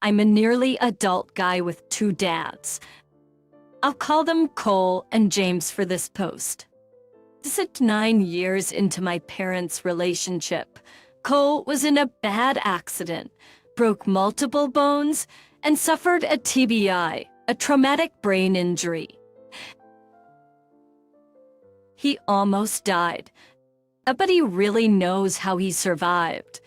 I'm a nearly adult guy with two dads. I'll call them Cole and James for this post. This is 9 years into my parents' relationship. Cole was in a bad accident, broke multiple bones, and suffered a TBI, a traumatic brain injury. He almost died. Nobody really knows how he survived.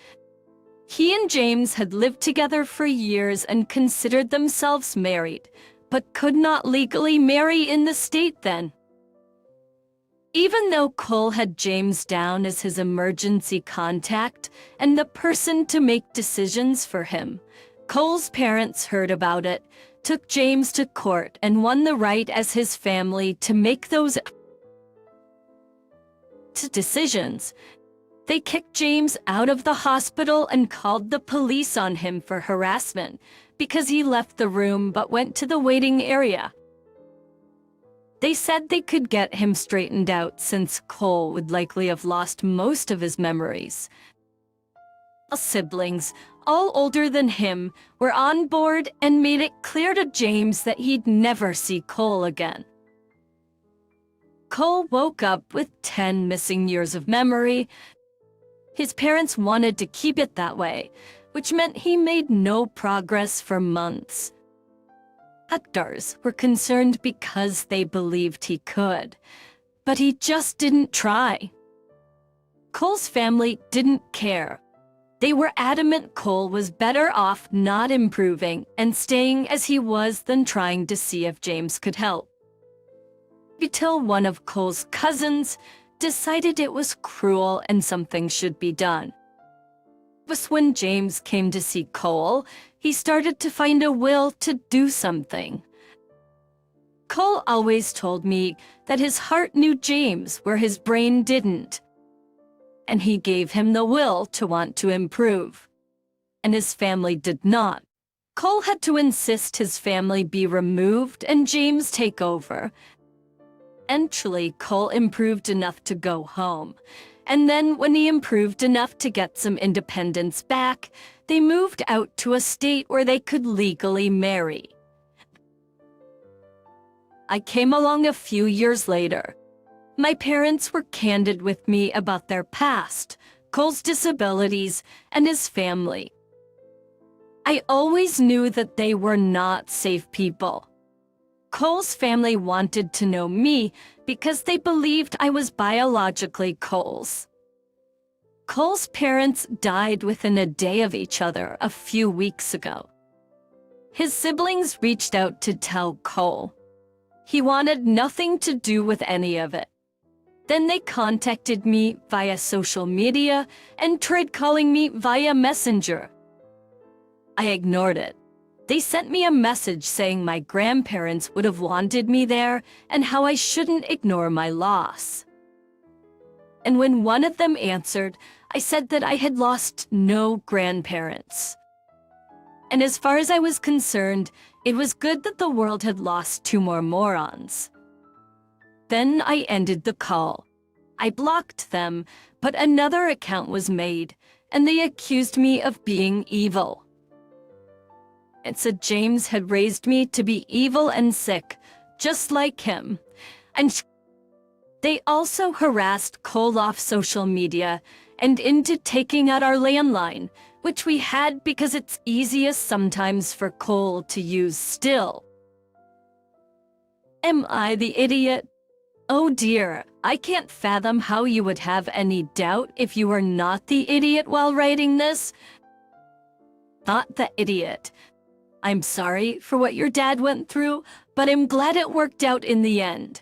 He and James had lived together for years and considered themselves married, but could not legally marry in the state then. Even though Cole had James down as his emergency contact and the person to make decisions for him, Cole's parents heard about it, took James to court, and won the right as his family to make those decisions. They kicked James out of the hospital and called the police on him for harassment because he left the room but went to the waiting area. They said they could get him straightened out since Cole would likely have lost most of his memories. Siblings, all older than him, were on board and made it clear to James that he'd never see Cole again. Cole woke up with 10 missing years of memory. His parents wanted to keep it that way, which meant he made no progress for months. Doctors were concerned because they believed he could, but he just didn't try. Cole's family didn't care. They were adamant Cole was better off not improving and staying as he was than trying to see if James could help. Until one of Cole's cousins decided it was cruel and something should be done. It was when James came to see Cole, he started to find a will to do something. Cole always told me that his heart knew James where his brain didn't, and he gave him the will to want to improve. And his family did not. Cole had to insist his family be removed and James take over. Eventually, Cole improved enough to go home. And then when he improved enough to get some independence back, they moved out to a state where they could legally marry. I came along a few years later. My parents were candid with me about their past, Cole's disabilities, and his family. I always knew that they were not safe people. Cole's family wanted to know me because they believed I was biologically Cole's. Cole's parents died within a day of each other a few weeks ago. His siblings reached out to tell Cole. He wanted nothing to do with any of it. Then they contacted me via social media and tried calling me via Messenger. I ignored it. They sent me a message saying my grandparents would have wanted me there and how I shouldn't ignore my loss. And when one of them answered, I said that I had lost no grandparents. And as far as I was concerned, it was good that the world had lost 2 more morons. Then I ended the call. I blocked them, but another account was made, and they accused me of being evil. It said James had raised me to be evil and sick, just like him. And they also harassed Cole off social media and into taking out our landline, which we had because it's easiest sometimes for Cole to use still. Am I the idiot? Oh dear, I can't fathom how you would have any doubt if you were not the idiot while writing this. Not the idiot. I'm sorry for what your dad went through, but I'm glad it worked out in the end.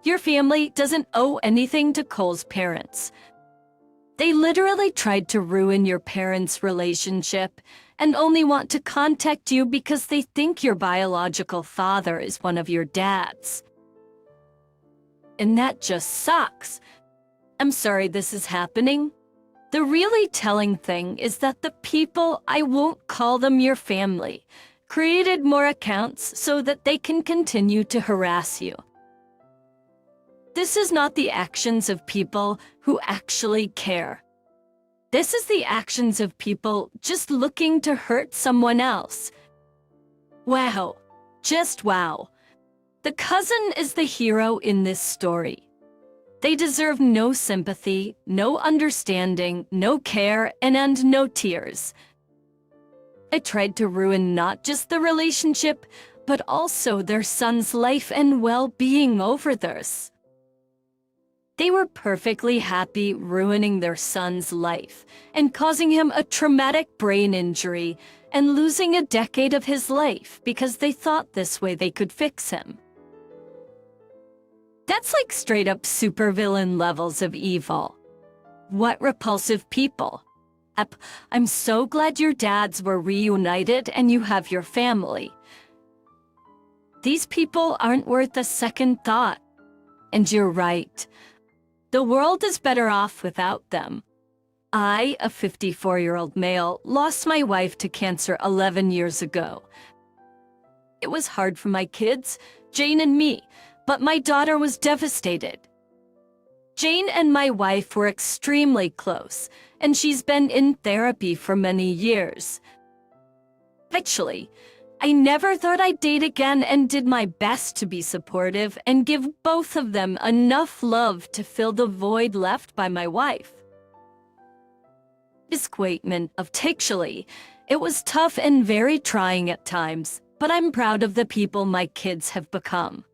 Your family doesn't owe anything to Cole's parents. They literally tried to ruin your parents' relationship and only want to contact you because they think your biological father is one of your dads. And that just sucks. I'm sorry this is happening. The really telling thing is that the people, I won't call them your family, created more accounts so that they can continue to harass you. This is not the actions of people who actually care. This is the actions of people just looking to hurt someone else. Wow. Just wow. The cousin is the hero in this story. They deserve no sympathy, no understanding, no care, and no tears. I tried to ruin not just the relationship, but also their son's life and well-being over this. They were perfectly happy ruining their son's life and causing him a traumatic brain injury and losing a decade of his life because they thought this way they could fix him. That's like straight-up supervillain levels of evil. What repulsive people. I'm so glad your dads were reunited and you have your family. These people aren't worth a second thought. And you're right. The world is better off without them. I, a 54-year-old male, lost my wife to cancer 11 years ago. It was hard for my kids, Jane and me, but my daughter was devastated. Jane and my wife were extremely close, and she's been in therapy for many years. Actually, I never thought I'd date again and did my best to be supportive and give both of them enough love to fill the void left by my wife. Disappointment of actually, it was tough and very trying at times, but I'm proud of the people my kids have become.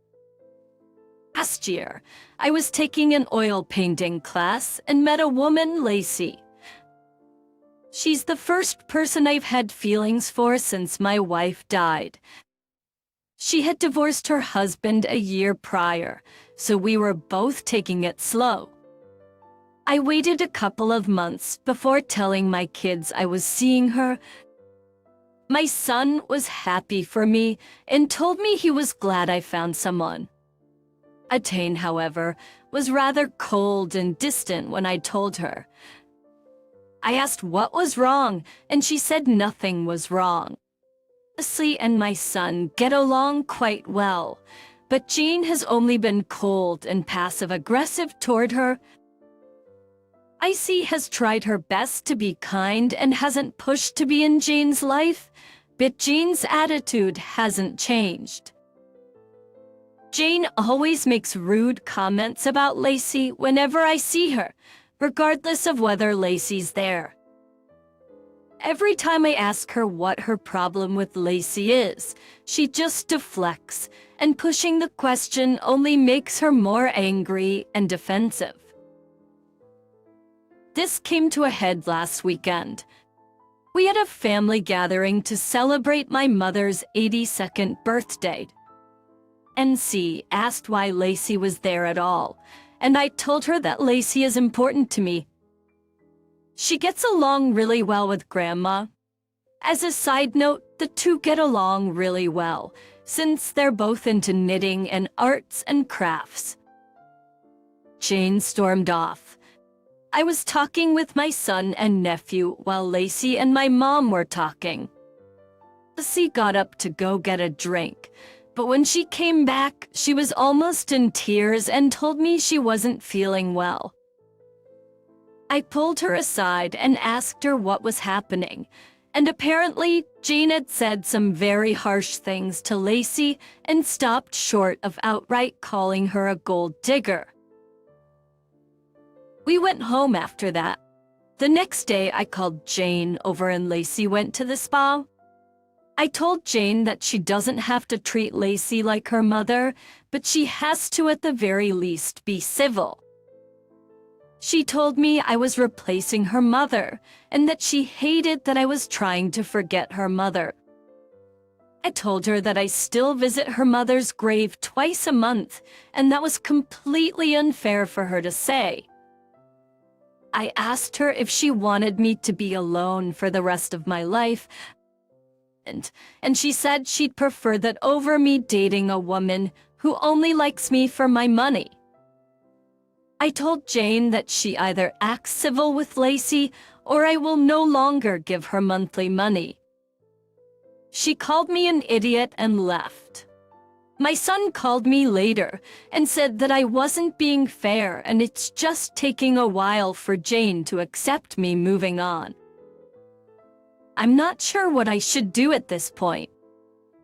Last year, I was taking an oil painting class and met a woman, Lacey. She's the first person I've had feelings for since my wife died. She had divorced her husband a year prior, so we were both taking it slow. I waited a couple of months before telling my kids I was seeing her. My son was happy for me and told me he was glad I found someone. Attain, however, was rather cold and distant when I told her. I asked what was wrong, and she said nothing was wrong. Leslie and my son get along quite well, but Jane has only been cold and passive-aggressive toward her. Icy has tried her best to be kind and hasn't pushed to be in Jane's life, but Jane's attitude hasn't changed. Jane always makes rude comments about Lacey whenever I see her, regardless of whether Lacey's there. Every time I ask her what her problem with Lacey is, she just deflects, and pushing the question only makes her more angry and defensive. This came to a head last weekend. We had a family gathering to celebrate my mother's 82nd birthday. NC asked why Lacey was there at all, and I told her that Lacey is important to me. She gets along really well with Grandma. As a side note, the two get along really well, since they're both into knitting and arts and crafts. Jane stormed off. I was talking with my son and nephew while Lacey and my mom were talking. Lacey got up to go get a drink, but when she came back, she was almost in tears and told me she wasn't feeling well. I pulled her aside and asked her what was happening, and apparently Jane had said some very harsh things to Lacey and stopped short of outright calling her a gold digger. We went home after that. The next day, I called Jane over and Lacey went to the spa. I told Jane that she doesn't have to treat Lacey like her mother, but she has to at the very least be civil. She told me I was replacing her mother, and that she hated that I was trying to forget her mother. I told her that I still visit her mother's grave twice a month, and that was completely unfair for her to say. I asked her if she wanted me to be alone for the rest of my life, and she said she'd prefer that over me dating a woman who only likes me for my money. I told Jane that she either acts civil with Lacey or I will no longer give her monthly money. She called me an idiot and left. My son called me later and said that I wasn't being fair and it's just taking a while for Jane to accept me moving on. I'm not sure what I should do at this point.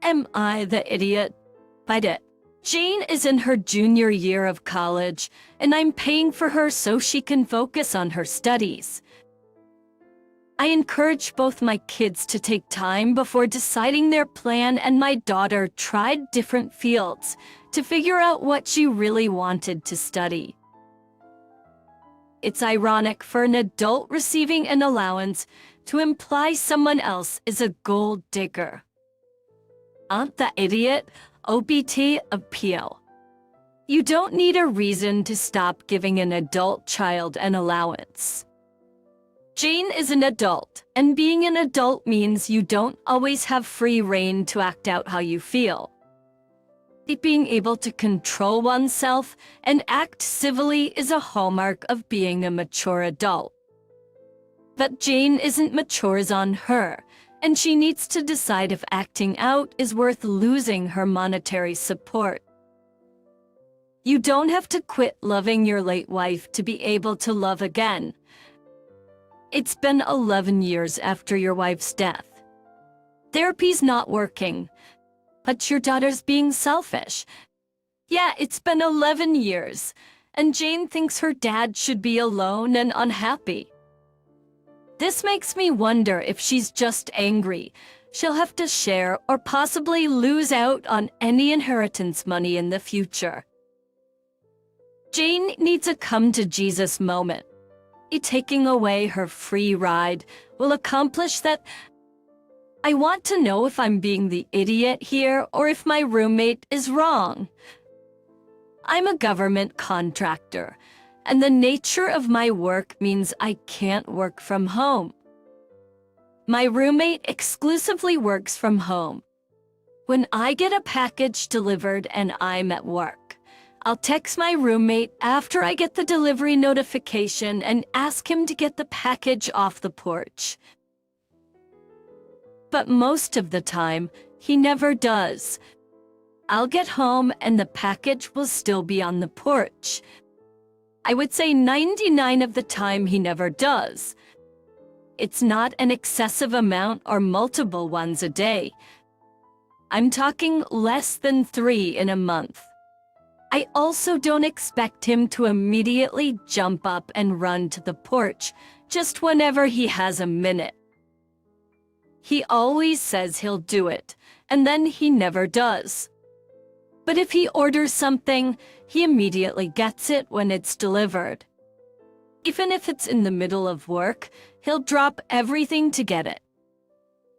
Am I the idiot? Jane is in her junior year of college, and I'm paying for her so she can focus on her studies. I encourage both my kids to take time before deciding their plan, and my daughter tried different fields to figure out what she really wanted to study. It's ironic for an adult receiving an allowance to imply someone else is a gold digger. Aunt the idiot, OBT appeal. You don't need a reason to stop giving an adult child an allowance. Jane is an adult, and being an adult means you don't always have free rein to act out how you feel. Being able to control oneself and act civilly is a hallmark of being a mature adult. But Jane isn't mature on her, and she needs to decide if acting out is worth losing her monetary support. You don't have to quit loving your late wife to be able to love again. It's been 11 years after your wife's death. Therapy's not working, but your daughter's being selfish. Yeah, it's been 11 years, and Jane thinks her dad should be alone and unhappy. This makes me wonder if she's just angry. She'll have to share or possibly lose out on any inheritance money in the future. Jane needs a come-to-Jesus moment. Taking away her free ride will accomplish that. I want to know if I'm being the idiot here or if my roommate is wrong. I'm a government contractor, and the nature of my work means I can't work from home. My roommate exclusively works from home. When I get a package delivered and I'm at work, I'll text my roommate after I get the delivery notification and ask him to get the package off the porch. But most of the time, he never does. I'll get home and the package will still be on the porch. I would say 99 of the time he never does. It's not an excessive amount or multiple ones a day. I'm talking less than 3 in a month. I also don't expect him to immediately jump up and run to the porch just whenever he has a minute. He always says he'll do it, and then he never does. But if he orders something, he immediately gets it when it's delivered. Even if it's in the middle of work, he'll drop everything to get it.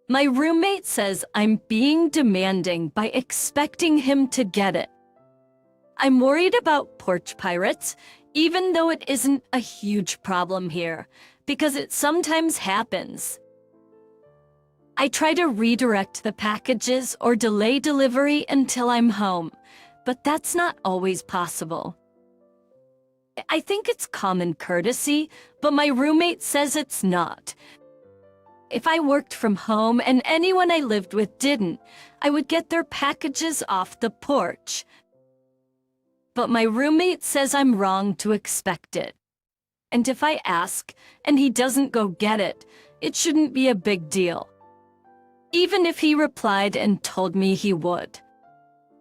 My roommate says I'm being demanding by expecting him to get it. I'm worried about porch pirates, even though it isn't a huge problem here, because it sometimes happens. I try to redirect the packages or delay delivery until I'm home, but that's not always possible. I think it's common courtesy, but my roommate says it's not. If I worked from home and anyone I lived with didn't, I would get their packages off the porch. But my roommate says I'm wrong to expect it. And if I ask and he doesn't go get it, it shouldn't be a big deal. Even if he replied and told me he would.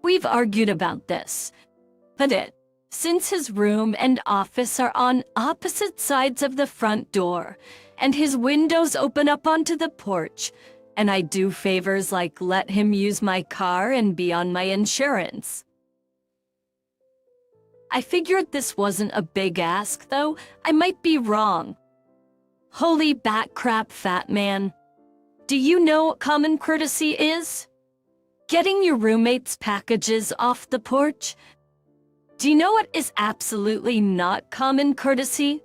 We've argued about this. But since his room and office are on opposite sides of the front door, and his windows open up onto the porch, and I do favors like let him use my car and be on my insurance. I figured this wasn't a big ask, though I might be wrong. Holy bat crap, fat man. Do you know what common courtesy is? Getting your roommate's packages off the porch? Do you know what is absolutely not common courtesy?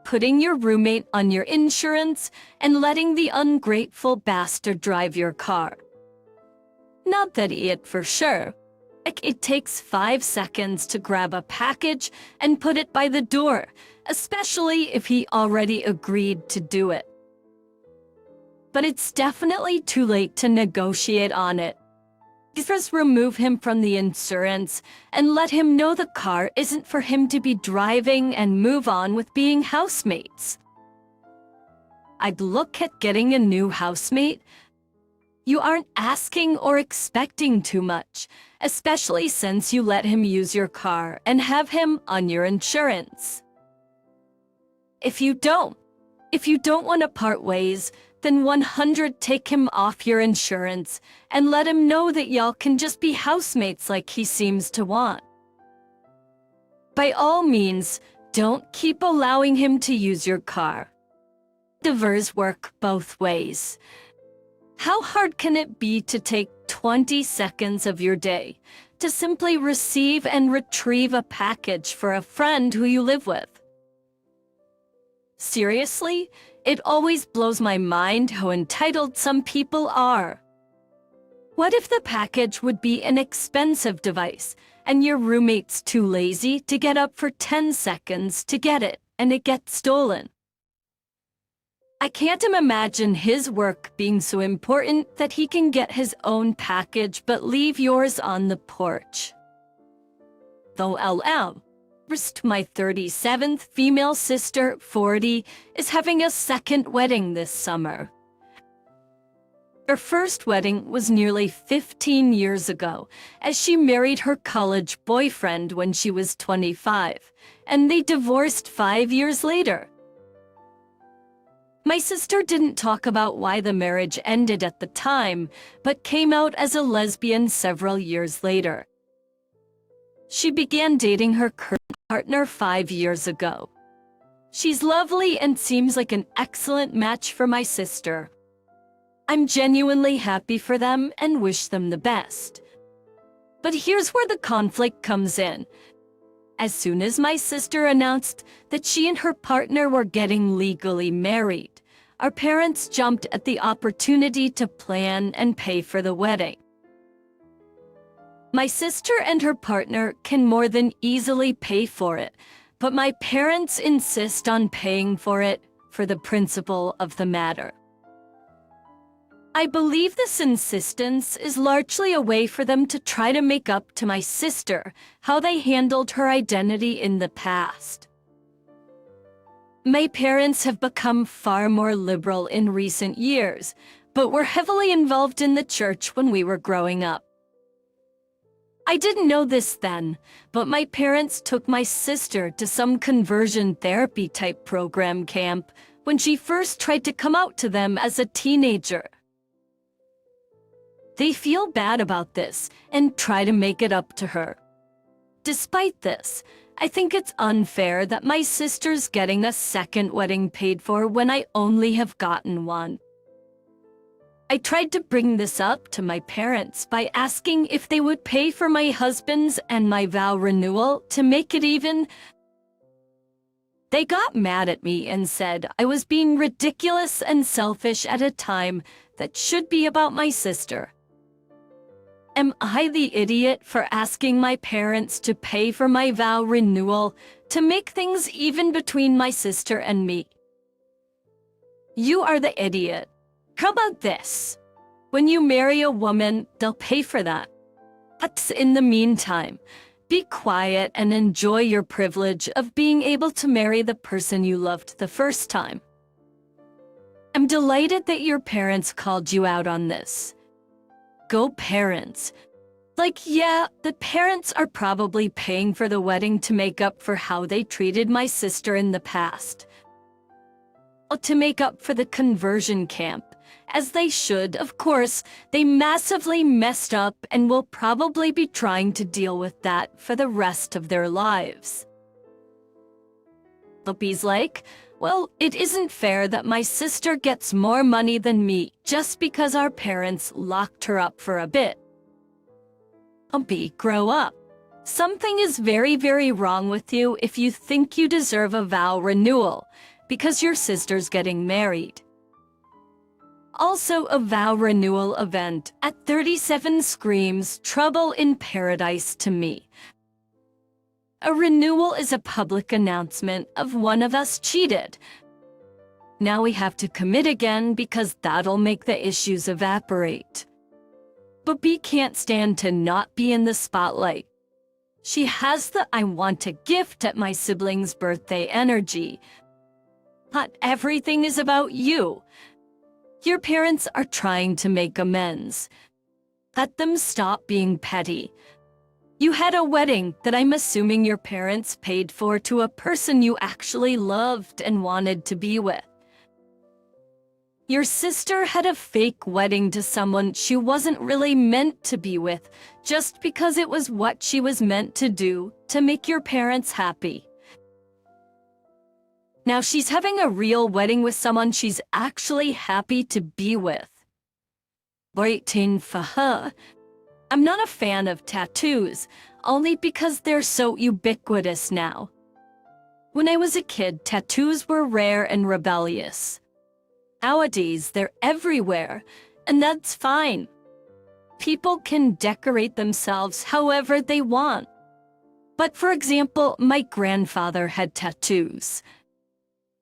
Putting your roommate on your insurance and letting the ungrateful bastard drive your car. Not that it for sure. It takes 5 seconds to grab a package and put it by the door, especially if he already agreed to do it. But it's definitely too late to negotiate on it. Just remove him from the insurance and let him know the car isn't for him to be driving and move on with being housemates. I'd look at getting a new housemate. You aren't asking or expecting too much, especially since you let him use your car and have him on your insurance. If you don't want to part ways, then 100 take him off your insurance and let him know that y'all can just be housemates like he seems to want. By all means, don't keep allowing him to use your car. Divorce work both ways. How hard can it be to take 20 seconds of your day to simply receive and retrieve a package for a friend who you live with? Seriously, it always blows my mind how entitled some people are. What if the package would be an expensive device and your roommate's too lazy to get up for 10 seconds to get it and it gets stolen? I can't imagine his work being so important that he can get his own package but leave yours on the porch. Though LL. My 37th female sister, 40, is having a second wedding this summer. Her first wedding was nearly 15 years ago, as she married her college boyfriend when she was 25, and they divorced 5 years later. My sister didn't talk about why the marriage ended at the time, but came out as a lesbian several years later. She began dating her current partner 5 years ago. She's lovely and seems like an excellent match for my sister. I'm genuinely happy for them and wish them the best. But here's where the conflict comes in. As soon as my sister announced that she and her partner were getting legally married, our parents jumped at the opportunity to plan and pay for the wedding. My sister and her partner can more than easily pay for it, but my parents insist on paying for it for the principle of the matter. I believe this insistence is largely a way for them to try to make up to my sister how they handled her identity in the past. My parents have become far more liberal in recent years, but were heavily involved in the church when we were growing up. I didn't know this then, but my parents took my sister to some conversion therapy type program camp when she first tried to come out to them as a teenager. They feel bad about this and try to make it up to her. Despite this, I think it's unfair that my sister's getting a second wedding paid for when I only have gotten one. I tried to bring this up to my parents by asking if they would pay for my husband's and my vow renewal to make it even. They got mad at me and said I was being ridiculous and selfish at a time that should be about my sister. Am I the idiot for asking my parents to pay for my vow renewal to make things even between my sister and me? You are the idiot. How about this? When you marry a woman, they'll pay for that. But in the meantime, be quiet and enjoy your privilege of being able to marry the person you loved the first time. I'm delighted that your parents called you out on this. Go parents. Yeah, the parents are probably paying for the wedding to make up for how they treated my sister in the past. To make up for the conversion camp. As they should, of course, they massively messed up and will probably be trying to deal with that for the rest of their lives. Loopy's like, well, it isn't fair that my sister gets more money than me just because our parents locked her up for a bit. Lumpy, grow up. Something is very, very wrong with you if you think you deserve a vow renewal because your sister's getting married. Also, a vow renewal event at 37 screams trouble in paradise to me. A renewal is a public announcement of one of us cheated. Now we have to commit again because that'll make the issues evaporate. But B can't stand to not be in the spotlight. She has the "I want a gift at my sibling's birthday" energy. Not everything is about you. Your parents are trying to make amends. Let them stop being petty. You had a wedding that I'm assuming your parents paid for to a person you actually loved and wanted to be with. Your sister had a fake wedding to someone she wasn't really meant to be with, just because it was what she was meant to do to make your parents happy. Now she's having a real wedding with someone she's actually happy to be with. Waiting for her. I'm not a fan of tattoos, only because they're so ubiquitous now. When I was a kid, tattoos were rare and rebellious. Nowadays, they're everywhere, and that's fine. People can decorate themselves however they want. But for example, my grandfather had tattoos.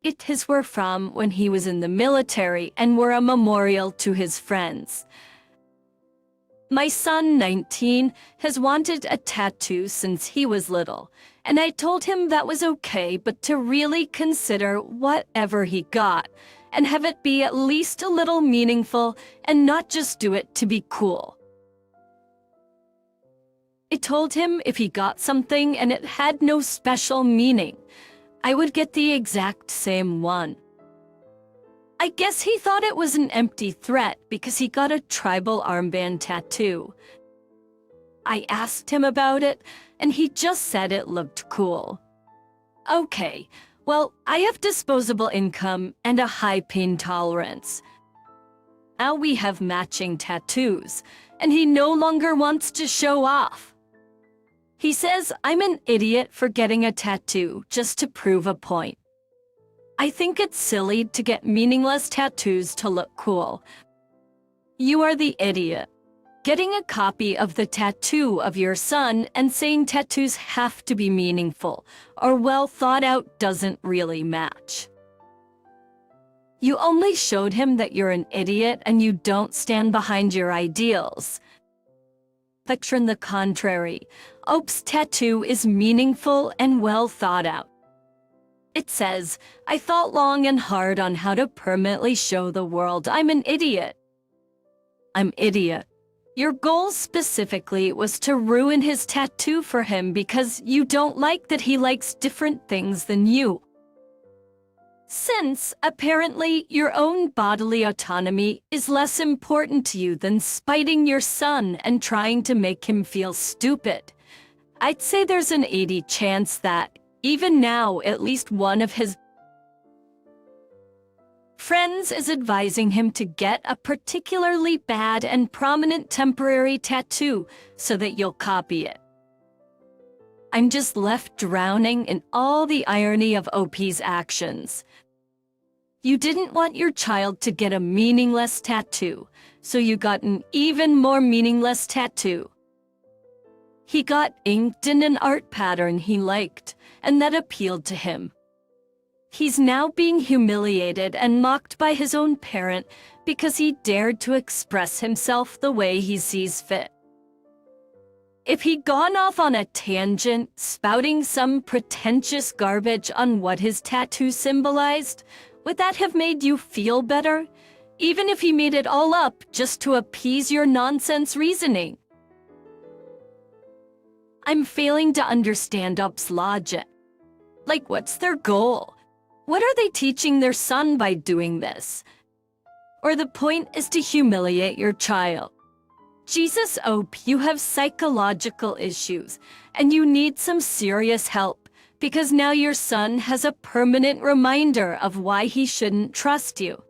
His were from when he was in the military and were a memorial to his friends. My son, 19, has wanted a tattoo since he was little, and I told him that was okay, but to really consider whatever he got, and have it be at least a little meaningful and not just do it to be cool. I told him if he got something and it had no special meaning, I would get the exact same one. I guess he thought it was an empty threat because he got a tribal armband tattoo. I asked him about it, and he just said it looked cool. Okay, well, I have disposable income and a high pain tolerance. Now we have matching tattoos, and he no longer wants to show off. He says I'm an idiot for getting a tattoo just to prove a point. I think it's silly to get meaningless tattoos to look cool. You are the idiot. Getting a copy of the tattoo of your son and saying tattoos have to be meaningful or well thought out doesn't really match. You only showed him that you're an idiot and you don't stand behind your ideals. Picture the contrary. Ope's tattoo is meaningful and well thought out. It says, I thought long and hard on how to permanently show the world I'm an idiot. I'm idiot. Your goal specifically was to ruin his tattoo for him because you don't like that he likes different things than you. Since, apparently, your own bodily autonomy is less important to you than spiting your son and trying to make him feel stupid, I'd say there's an 80 chance that, even now, at least one of his friends is advising him to get a particularly bad and prominent temporary tattoo so that you'll copy it. I'm just left drowning in all the irony of OP's actions. You didn't want your child to get a meaningless tattoo, so you got an even more meaningless tattoo. He got inked in an art pattern he liked, and that appealed to him. He's now being humiliated and mocked by his own parent because he dared to express himself the way he sees fit. If he'd gone off on a tangent, spouting some pretentious garbage on what his tattoo symbolized, would that have made you feel better? Even if he made it all up just to appease your nonsense reasoning? I'm failing to understand Up's logic. Like, what's their goal? What are they teaching their son by doing this? Or the point is to humiliate your child. Jesus, Ope, you have psychological issues, and you need some serious help, because now your son has a permanent reminder of why he shouldn't trust you.